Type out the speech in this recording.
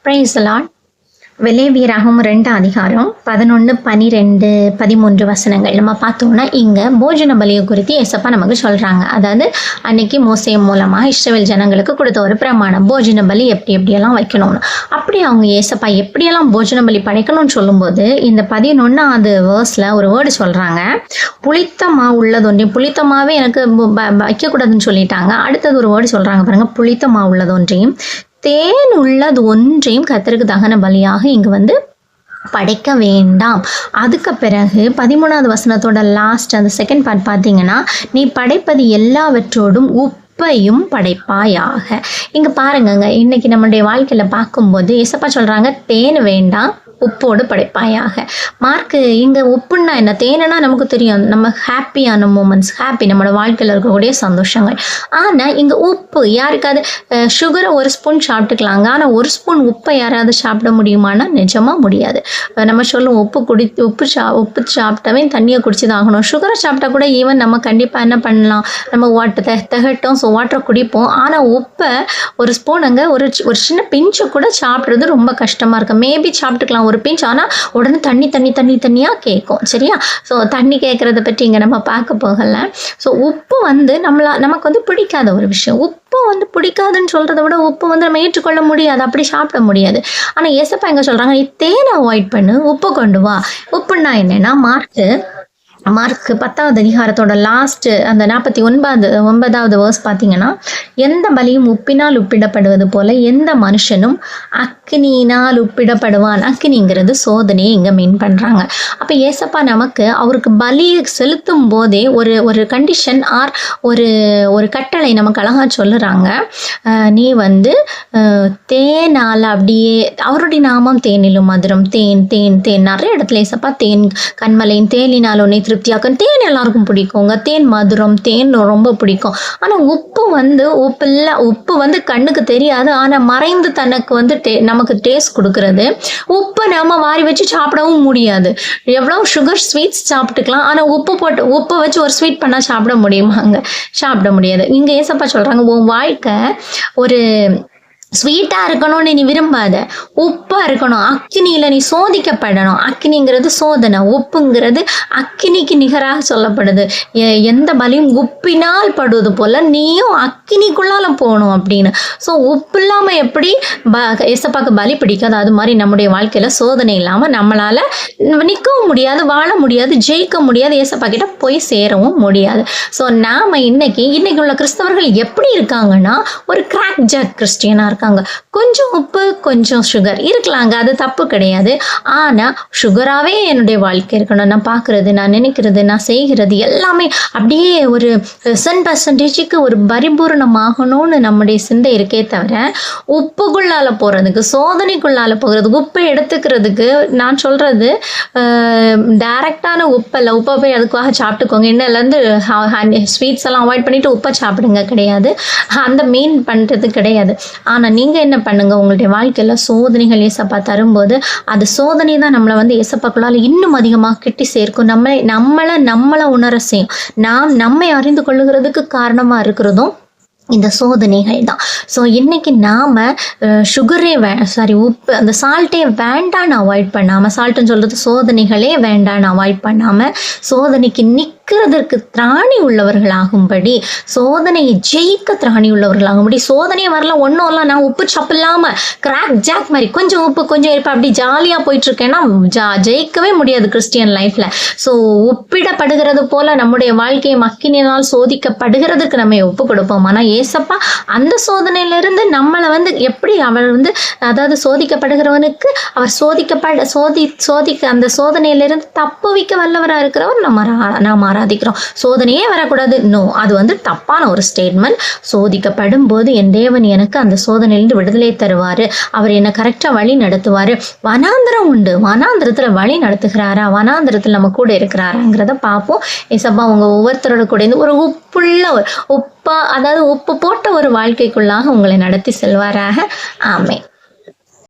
Praise the Lord. விலேவியராகவும் 2 அதிகாரம் 11, 12, 13 வசனங்கள் நம்ம பார்த்தோம்னா இங்கே போஜன பலியை குறித்து ஏசப்பா நமக்கு சொல்கிறாங்க. அதாவது அன்னைக்கு மோசே மூலமாக இஸ்ரவேல் ஜனங்களுக்கு கொடுத்த ஒரு பிரமாணம், போஜன பலி எப்படியெல்லாம் வைக்கணும்னு. அப்படி அவங்க ஏசப்பா எப்படியெல்லாம் போஜன பலி படைக்கணும்னு சொல்லும்போது இந்த 11வது வேர்ஸில் ஒரு வேர்டு சொல்கிறாங்க, புளித்த மாவு உள்ளதொன்றையும். புளித்த மாவே எனக்கு வைக்கக்கூடாதுன்னு சொல்லிட்டாங்க. அடுத்தது ஒரு வேர்டு சொல்கிறாங்க பாருங்கள், புளித்த மாவு உள்ளதொன்றையும் தேன் உள்ளது ஒன்றையும் கர்த்தருக்கு தகன பலியாக இங்கு படைக்க வேண்டாம். அதுக்கு பிறகு 13வது வசனத்தோட லாஸ்ட் அந்த செகண்ட் பார்ட் பார்த்தீங்கன்னா, நீ படைப்பது எல்லாவற்றோடும் உப்பையும் படைப்பாயாக. இங்கே பாருங்கங்க, இன்னைக்கு நம்மளுடைய வாழ்க்கையில் பார்க்கும்போது ஏசப்பா சொல்கிறாங்க தேன் வேண்டாம், உப்போடு படைப்பாயாக. மார்க்கு இங்கே உப்புன்னா என்ன, தேனா நமக்கு தெரியும், நம்ம ஹாப்பியான மூமெண்ட்ஸ், நம்மளோட வாழ்க்கையில் இருக்கக்கூடிய சந்தோஷங்கள். ஆனால் இங்கே உப்பு யாருக்காவது சுகரை ஒரு ஸ்பூன் சாப்பிட்டுக்கலாங்க, ஆனால் ஒரு ஸ்பூன் உப்பை யாராவது சாப்பிட முடியுமானா நிஜமாக முடியாது. நம்ம சொல்லுவோம் உப்பு சாப்பிட்டாவே தண்ணியை குடிச்சு தான் ஆகணும். சுகரை சாப்பிட்டா கூட ஈவன் நம்ம கண்டிப்பாக என்ன பண்ணலாம், நம்ம திகட்டும், ஸோ வாட்டரை குடிப்போம். ஆனால் உப்பை ஒரு ஸ்பூன் அங்கே ஒரு சின்ன பிஞ்சு கூட சாப்பிட்றது ரொம்ப கஷ்டமாக இருக்கும். மேபி சாப்பிட்டுக்கலாம் ஒரு பிஞ்ச், ஆனால் உடனே தண்ணியாக கேட்கும். சரியா? ஸோ தண்ணி கேட்குறத பற்றி இங்கே நம்ம பார்க்க போகலை. ஸோ உப்பு நமக்கு பிடிக்காத ஒரு விஷயம். உப்பு பிடிக்காதுன்னு சொல்கிறத விட உப்பு நம்ம ஏற்றுக்கொள்ள முடியாது, அப்படி சாப்பிட முடியாது. ஆனால் ஏசப்பா எங்கே சொல்கிறாங்க, நீ தேனை அவாய்ட் பண்ணு, உப்பு கொண்டு வா. உப்புன்னா என்னன்னா, மார்க் 10வது அதிகாரத்தோட லாஸ்ட் அந்த 49வது வேர்ஸ் பார்த்தீங்கன்னா, எந்த பலியும் உப்பினால் உப்பிடப்படுவது போல எந்த மனுஷனும் அக்னியினால் உப்பிடப்படுவான். அக்னிங்கிறது சோதனையை இங்கே மீன் பண்ணுறாங்க. அப்போ ஏசப்பா நமக்கு அவருக்கு பலி செலுத்தும் போதே ஒரு கண்டிஷன் ஆர் ஒரு கட்டளை நமக்கு அழகாக சொல்லுறாங்க. நீ தேனால் அப்படியே, அவருடைய நாமம் தேனிலும் மதுரம், தேன் தேன் தேன் நிறைய இடத்துல ஏசப்பா தேன் கண்மலையின் தேனினால் உன்னை திருப்தியாக்கும். தேன் எல்லாருக்கும் பிடிக்குங்க, தேன் மதுரம், தேன் ரொம்ப பிடிக்கும். ஆனால் உப்பு உப்பு கண்ணுக்கு தெரியாது, ஆனால் மறைந்து தனக்கு நமக்கு டேஸ்ட் கொடுக்கறது. உப்பு நம்ம வாரி வச்சு சாப்பிடவும் முடியாது. எவ்வளோ சுகர் ஸ்வீட்ஸ் சாப்பிட்டுக்கலாம், ஆனால் உப்பை வச்சு ஒரு ஸ்வீட் பண்ணால் சாப்பிட முடியுமாங்க? சாப்பிட முடியாது. இங்கே ஏசப்பா சொல்கிறாங்க, உன் வாழ்க்கை ஒரு ஸ்வீட்டாக இருக்கணும்னு நீ விரும்பாத, உப்பாக இருக்கணும். அக்கினியில் நீ சோதிக்கப்படணும். அக்கினிங்கிறது சோதனை, உப்புங்கிறது அக்கினிக்கு நிகராக சொல்லப்படுது. எந்த பலியும் உப்பினால் படுவது போல் நீயும் அக்கினிக்குள்ளால போகணும் அப்படின்னு. ஸோ உப்பு இல்லாமல் எப்படி ஏசப்பாக்கு பலி பிடிக்காது, அது மாதிரி நம்முடைய வாழ்க்கையில் சோதனை இல்லாமல் நம்மளால் நிற்கவும் முடியாது, வாழ முடியாது, ஜெயிக்க முடியாது, ஏசப்பா கிட்ட போய் சேரவும் முடியாது. ஸோ நாம் இன்னைக்கு உள்ள கிறிஸ்தவர்கள் எப்படி இருக்காங்கன்னா, ஒரு கிராக் ஜாக் கிறிஸ்டியனாக இருக்காங்க. கொஞ்சம் உப்பு கொஞ்சம் சுகர் இருக்கலாங்க, அது தப்பு கிடையாது. ஆனால் சுகராகவே என்னுடைய வாழ்க்கை இருக்கணும். நான் பார்க்குறது, நான் நினைக்கிறது, நான் செய்கிறது எல்லாமே அப்படியே ஒரு 100% ஒரு பரிபூர்ணமாகணும்னு நம்முடைய சிந்தை இருக்கே தவிர, உப்புக்குள்ளால் போகிறதுக்கு, சோதனைக்குள்ளால் போகிறதுக்கு, உப்பை எடுத்துக்கிறதுக்கு நான் சொல்கிறது டைரக்டான உப்பை போய் அதுக்காக சாப்பிட்டுக்கோங்க. இன்னிலேருந்து ஸ்வீட்ஸ் எல்லாம் அவாய்ட் பண்ணிவிட்டு உப்பை சாப்பிடுங்க கிடையாது, அந்த மீன் பண்ணுறது கிடையாது. ஆனால் நீங்கள் என்ன பண்ணுங்க, உங்களுடைய வாழ்க்கையில் சோதனைகள் ஏசப்பா தரும்போது அது சோதனை தான் நம்மளை ஏசப்பாக்குள்ளால் இன்னும் அதிகமாக கிட்டி சேர்க்கும். நம்மளை உணர செய்யும். நம்மை அறிந்து கொள்ளுகிறதுக்கு காரணமாக இருக்கிறதும் இந்த சோதனைகள் தான். ஸோ இன்றைக்கி நாம் உப்பு அந்த சால்ட்டே வேண்டான்னு அவாய்ட் பண்ணாமல், சால்ட்டுன்னு சொல்கிறது சோதனைகளே வேண்டான்னு அவாய்ட் பண்ணாமல், சோதனைக்கு நிற்கிறதற்கு திராணி உள்ளவர்களாகும்படி, சோதனையை ஜெயிக்க திராணி உள்ளவர்களாகும்படி, சோதனையை வரலாம் ஒன்றும் இல்லை, நான் உப்பு சாப்பிடலாமல் கிராக் ஜாக் மாதிரி கொஞ்சம் உப்பு கொஞ்சம் இருப்பேன் அப்படி ஜாலியாக போயிட்டுருக்கேன்னா ஜெயிக்கவே முடியாது கிறிஸ்டியன் லைஃப்பில். ஸோ உப்பிடப்படுகிறது போல் நம்முடைய வாழ்க்கையை அக்கினியினால் சோதிக்கப்படுகிறதுக்கு நம்ம ஒப்பு கொடுப்போம். ஆனால் ஏசப்பா அந்த சோதனையிலிருந்து நம்மளை எப்படி அவர் அதாவது சோதிக்கப்படுகிறவனுக்கு அவர் சோதிக்க அந்த சோதனையிலிருந்து தப்புவிக்க வல்லவராக இருக்கிறவர் நாம் ஆராதிக்கிறோம். சோதனையே வரக்கூடாது, நோ, அது தப்பான ஒரு ஸ்டேட்மெண்ட். சோதிக்கப்படும் போது என் தேவன் எனக்கு அந்த சோதனையிலிருந்து விடுதலை தருவார், அவர் என்னை கரெக்டாக வழி நடத்துவார். வனாந்திரம் உண்டு, வனாந்திரத்தில் வழி நடத்துகிறாரா, வனாந்திரத்தில் நம்ம கூட இருக்கிறாராங்கிறத பார்ப்போம். ஏசப்பா உங்கள் ஒவ்வொருத்தரோட கூட ஒரு உப்பு போட்ட ஒரு வாழ்க்கைக்குள்ளாக உங்களை நடத்தி செல்வாராக. ஆமென்.